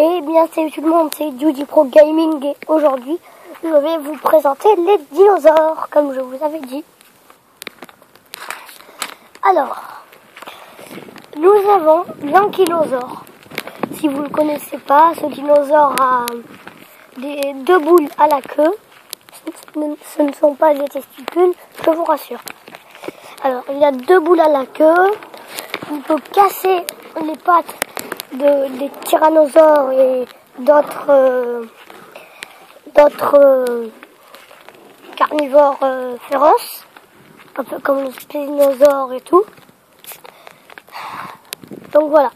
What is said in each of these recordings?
Et bien salut tout le monde, c'est Judy Pro Gaming et aujourd'hui je vais vous présenter les dinosaures comme je vous avais dit. Alors, nous avons l'ankylosaure. Si vous ne le connaissez pas, ce dinosaure a deux boules à la queue. Ce ne sont pas des testicules, je vous rassure. Alors, il a deux boules à la queue. Il peut casser les pattes des tyrannosaures et d'autres carnivores féroces, un peu comme les spinosaures et tout. Donc voilà,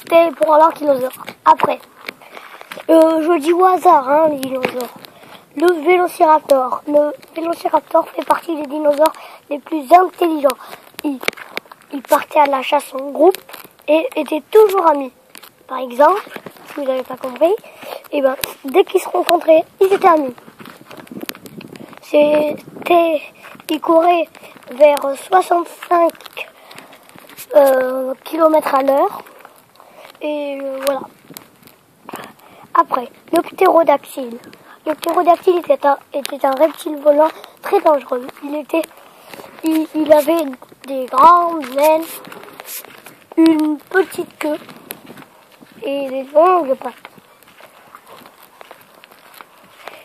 c'était pour l'ankylosaure. Après, je dis au hasard, les dinosaures. Le vélociraptor. Le vélociraptor fait partie des dinosaures les plus intelligents. Il partait à la chasse en groupe et étaient toujours amis. Par exemple, si vous n'avez pas compris, dès qu'ils se rencontraient, ils étaient amis. Ils couraient vers 65 km à l'heure. Et voilà. Après, le ptérodactyle. Le ptérodactyle était un reptile volant très dangereux. Il avait des grandes ailes, une petite queue et des longues pattes.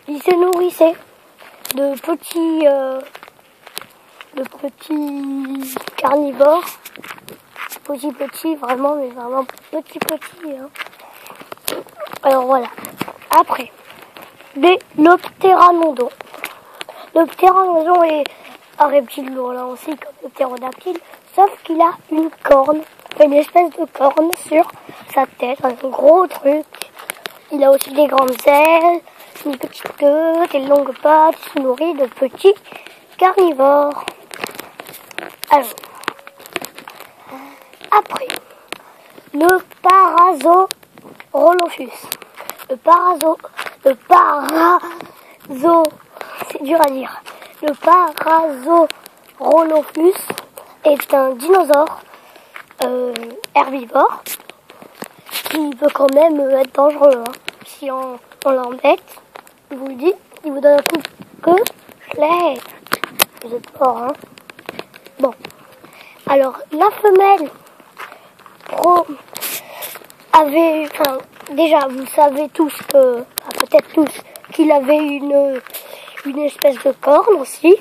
Il se nourrissait de petits carnivores, petits, vraiment, mais vraiment petits. Alors voilà. Après, le ptéranodon. Le ptéranodon est un reptile volant aussi comme le ptérodactyle, sauf qu'il a une corne, une espèce de corne sur sa tête, un gros truc. Il a aussi des grandes ailes, une petite queue, des longues pattes, il se nourrit de petits carnivores. Alors, après, le Parasaurolophus. C'est dur à dire. Le Parasaurolophus est un dinosaure herbivore qui peut quand même être dangereux. Si on l'embête, je vous le dis, il vous donne un coup de queue, vous êtes fort, Bon, alors la femelle déjà vous savez tous peut-être tous, qu'il avait une espèce de corne aussi.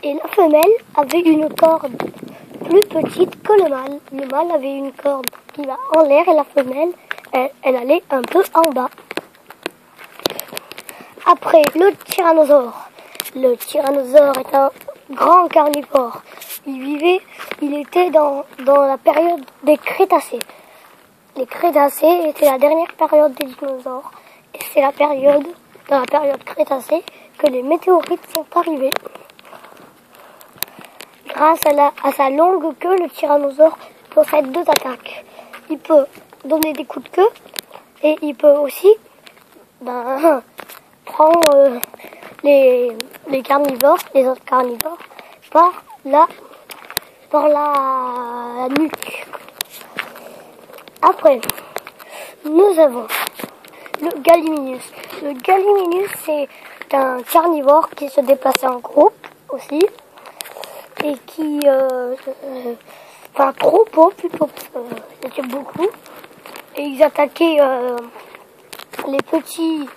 Et la femelle avait une corde plus petite que le mâle. Le mâle avait une corde qui va en l'air et la femelle, elle allait un peu en bas. Après, le tyrannosaure. Le tyrannosaure est un grand carnivore. Il était dans la période des Crétacés. Les Crétacés étaient la dernière période des dinosaures. Et c'est dans la période Crétacée que les météorites sont arrivés. Grâce à sa longue queue, le tyrannosaure possède deux attaques. Il peut donner des coups de queue et il peut aussi prendre les carnivores, les autres carnivores, par la nuque. Après, nous avons le Gallimimus. Le Gallimimus, c'est un carnivore qui se déplaçait en groupe aussi. Et qui, troupeau plutôt, c'était beaucoup. Et ils attaquaient les petits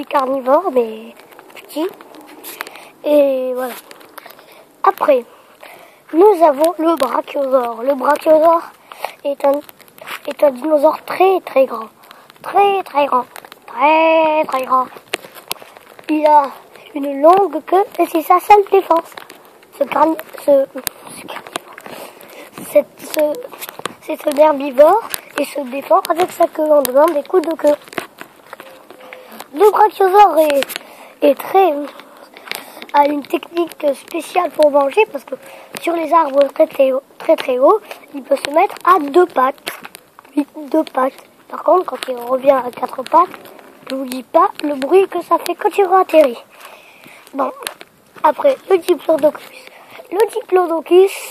carnivores, mais petits. Et voilà. Après, nous avons le brachiosaure. Le brachiosaure est un dinosaure très grand. Très grand. Il a une longue queue et c'est sa seule défense. C'est un herbivore et se défend avec sa queue en donnant des coups de queue. Le brachiosaure a une technique spéciale pour manger parce que sur les arbres très haut, il peut se mettre à deux pattes. Oui, deux pattes. Par contre, quand il revient à quatre pattes, je vous dis pas le bruit que ça fait quand il atterrit. Bon, après, le diplodocus. Le diplodocus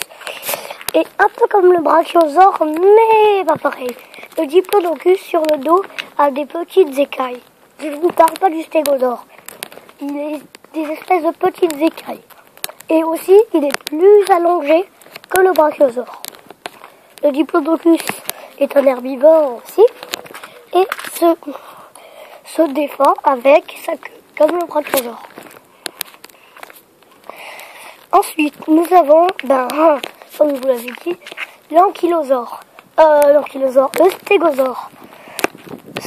est un peu comme le brachiosaure, mais pas pareil. Le diplodocus sur le dos a des petites écailles. Je ne vous parle pas du stégosaure. Il est des espèces de petites écailles. Et aussi, il est plus allongé que le brachiosaure. Le diplodocus est un herbivore aussi et se défend avec sa queue, comme le brachiosaure. Ensuite, nous avons, comme je vous l'avais dit, l'ankylosaure. Le stégosaure.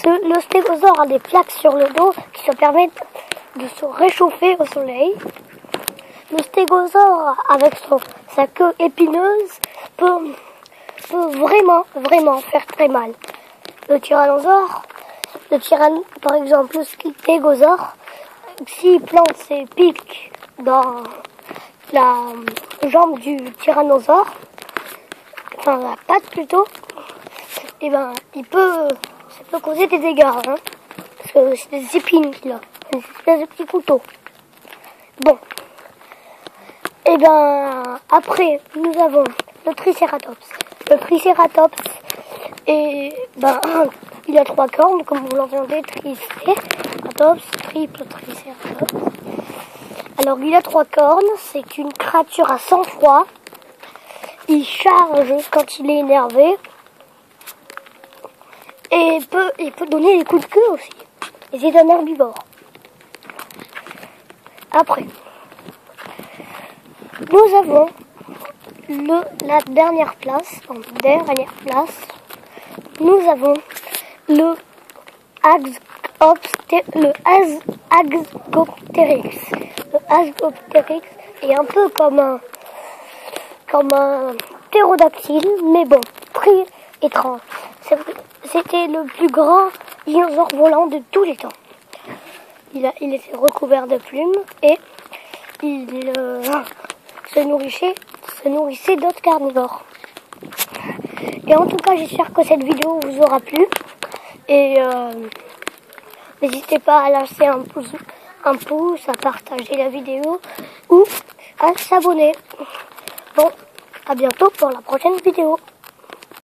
Le stégosaure a des plaques sur le dos qui se permettent de se réchauffer au soleil. Le stégosaure, avec sa queue épineuse, peut vraiment faire très mal. Le tyrannosaure, par exemple le stégosaure, s'il plante ses pics dans la jambe du tyrannosaure, enfin la patte plutôt, et ça peut causer des dégâts, hein, parce que c'est des épines qu'il a, une espèce de petit couteau. Bon, après nous avons le tricératops. Le tricératops il a 3 cornes, comme vous l'entendez, tricératops, triple tricératops. Alors il a 3 cornes, c'est une créature à sang-froid. Il charge quand il est énervé. Et il peut donner des coups de queue aussi. Et c'est un herbivore. Après, nous avons la dernière place, nous avons le Asgopteryx. Le Asgopteryx est un peu comme un ptérodactyle, mais bon, très étrange. C'était le plus grand dinosaure volant de tous les temps. Il était recouvert de plumes et il se nourrissait d'autres carnivores. Et en tout cas, j'espère que cette vidéo vous aura plu. Et n'hésitez pas à lâcher un pouce, à partager la vidéo ou à s'abonner. Bon, à bientôt pour la prochaine vidéo.